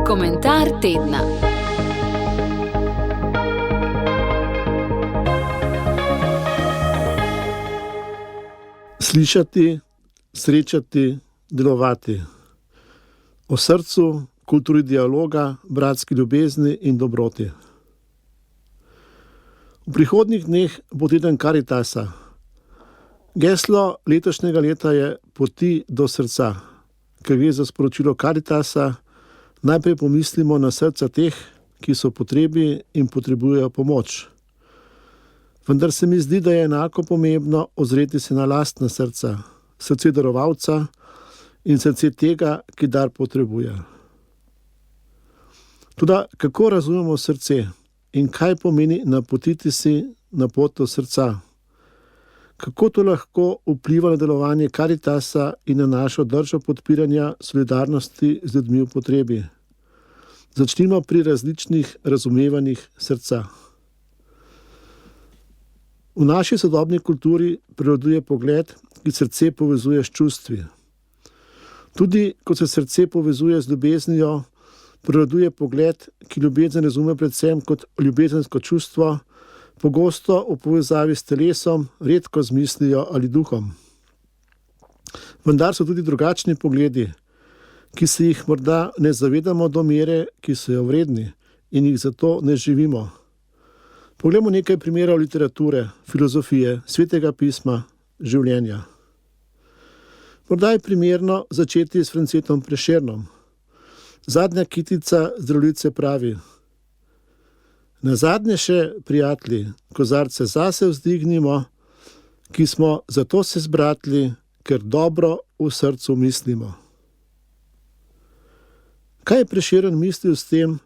Komentar tedna. Slišati, srečati, delovati. O srcu, kulturi dialoga, bratski ljubezni in dobroti. V prihodnjih dneh bo teden Karitasa. Geslo letošnjega leta je Poti do srca. Ker gre za sporočilo Karitasa, najprej pomislimo na srca teh, ki so v potrebi in potrebujejo pomoč. Vendar se mi zdi, da je enako pomembno ozreti se na lastna srca, srce darovalca in srce tega, ki dar potrebuje. Toda kako razumemo srce in kaj pomeni napotiti si na pot do srca? Kako to lahko vpliva na delovanje Karitasa in na našo držo podpiranja solidarnosti z ljudmi v potrebi? Začnimo pri različnih razumevanjih srca. V naši sodobni kulturi prevladuje pogled, ki srce povezuje s čustvi. Tudi, ko se srce povezuje z ljubeznijo, prevladuje pogled, ki ljubezen razume predvsem kot ljubezensko čustvo, pogosto v povezavi s telesom, redko z mislijo ali duhom. Vendar so tudi drugačni pogledi, ki se jih morda ne zavedamo do mere, ki so jo vredni in jih zato ne živimo. Poglejmo nekaj primerov literature, filozofije, svetega pisma, življenja. Morda je primerno začeti s Francetom Prešernom. Zadnja kitica Zdravljice pravi: nazadnje še, prijatelji, kozarce zase vzdignimo, ki smo zato se zbratli, ker dobro v srcu mislimo. Kaj je Prešeren mislil s tem,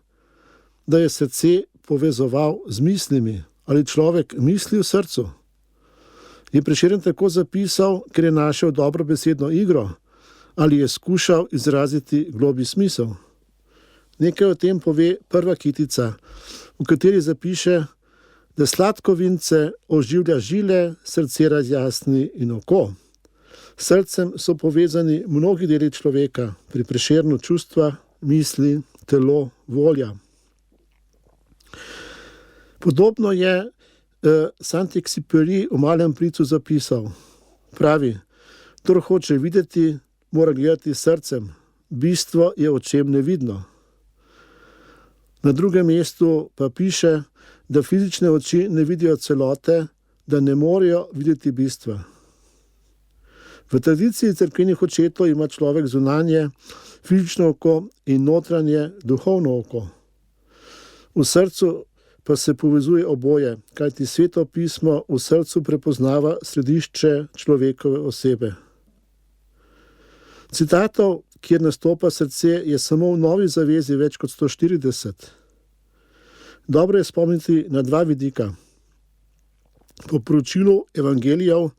da je srce povezoval z mislimi? Ali človek misli v srcu? Je Prešeren tako zapisal, ker je našel dobro besedno igro? Ali je skušal izraziti globlji smisel? Nekaj o tem pove prva kitica, v kateri zapiše, da sladko vince oživlja žile, srce razjasni in oko. S srcem so povezani mnogi deli človeka, pri Prešernu čustva, misli, telo, volja. Podobno je Saint-Exupéry v Malem princu zapisal. Pravi: kdor hoče videti, mora gledati srcem, bistvo je očem nevidno. Na drugem mestu pa piše, da fizične oči ne vidijo celote, da ne morejo videti bistva. V tradiciji cerkvenih očetov ima človek zunanje, fizično oko in notranje, duhovno oko. V srcu pa se povezuje oboje, kajti Sveto pismo v srcu prepoznava središče človekove osebe. Citatov, kjer nastopa srce, je samo v Novi zavezi več kot 140. Dobro je spomniti na dva vidika. Po poročilu evangelijev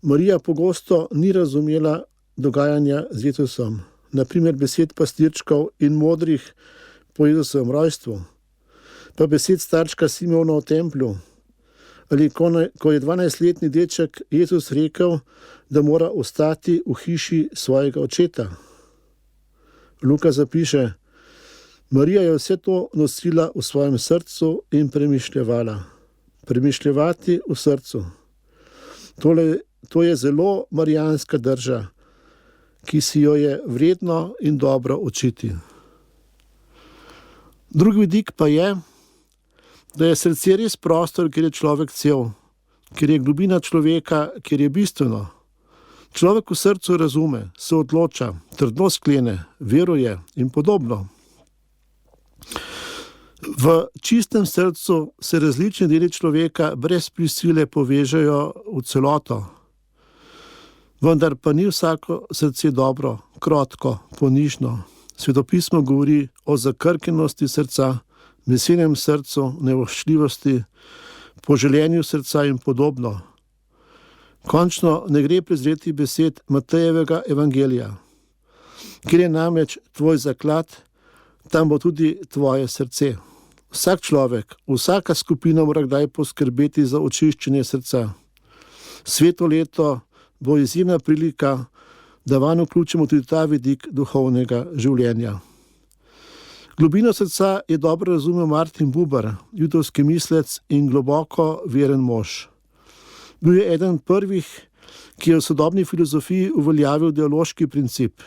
Marija pogosto ni razumela dogajanja z Jezusom, na primer besed pastirčkov in modrih po Jezusovem rojstvu, pa besed starčka Simona v templju, ali ko je 12-letni deček Jezus rekel, da mora ostati v hiši svojega očeta. Luka zapiše: Marija je vse to nosila v svojem srcu in premišljevala. Premišljevati v srcu. To je zelo marijanska drža, ki si jo je vredno in dobro učiti. Drugi vidik pa je, da je srce res prostor, kjer je človek cel, kjer je globina človeka, kjer je bistveno. Človek v srcu razume, se odloča, trdno sklene, veruje in podobno. V čistem srcu se različni deli človeka brez prisile povežejo v celoto. Vendar pa ni vsako srce dobro, krotko, ponižno. Svetopismo govori o zakrknjenosti srca, mesenem srcu, nevoščljivosti, poželjenju srca in podobno. Končno ne gre prezreti besed Matejevega evangelija. Kjer je namreč tvoj zaklad, tam bo tudi tvoje srce. Vsak človek, vsaka skupina mora kdaj poskrbeti za očiščenje srca. Sveto leto bo izjemna prilika, da vanj vključimo tudi ta vidik duhovnega življenja. Globino srca je dobro razumel Martin Buber, judovski mislec in globoko veren mož. Bil je eden prvih, ki je v sodobni filozofiji uveljavil dialoški princip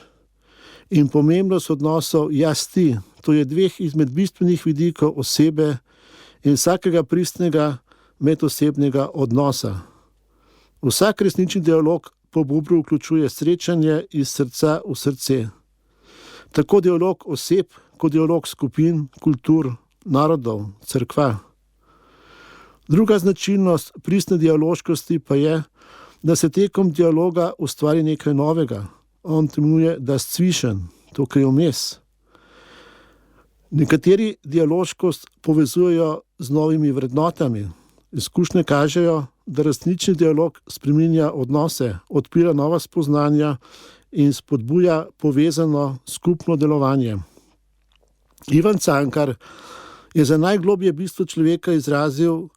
in pomembnost odnosov jaz-ti, to je dveh izmed bistvenih vidikov osebe in vsakega pristnega medosebnega odnosa. Vsak resnični dialog po Buberu vključuje srečanje iz srca v srce. Tako dialog oseb, kot dialog skupin, kultur, narodov, cerkva. Druga značilnost pristne dialoškosti pa je, da se tekom dialoga ustvari nekaj novega. On imenuje das Zwischen, to, kar je vmes. Nekateri dialoškost povezujejo z novimi vrednotami. Izkušnje kažejo, da resnični dialog spreminja odnose, odpira nova spoznanja in spodbuja povezano skupno delovanje. Ivan Cankar je za najgloblje bistvo človeka izrazil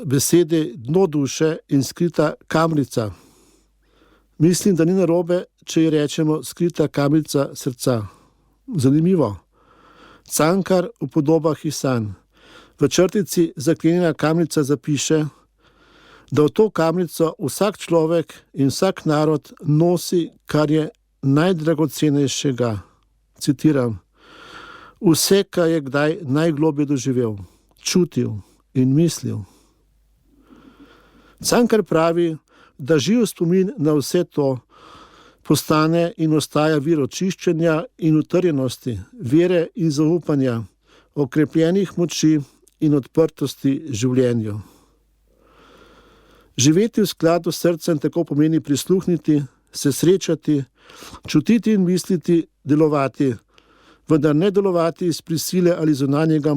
besede dno duše in skrita kamrica. Mislim, da ni narobe, če ji rečemo skrita kamrica srca. Zanimivo. Cankar v podobah iz sanj. V črtici zaklenjena kamrica zapiše, da v to kamrico vsak človek in vsak narod nosi, kar je najdragocenejšega. Citiram. Vse, kar je kdaj najglobje doživel, čutil in mislil. Cankar pravi, da živ spomin na vse to postane in ostaja vir očiščenja in utrjenosti, vere in zaupanja, okrepljenih moči in odprtosti življenju. Živeti v skladu s srcem tako pomeni prisluhniti, se srečati, čutiti in misliti, delovati, vendar ne delovati iz prisile ali zunanjega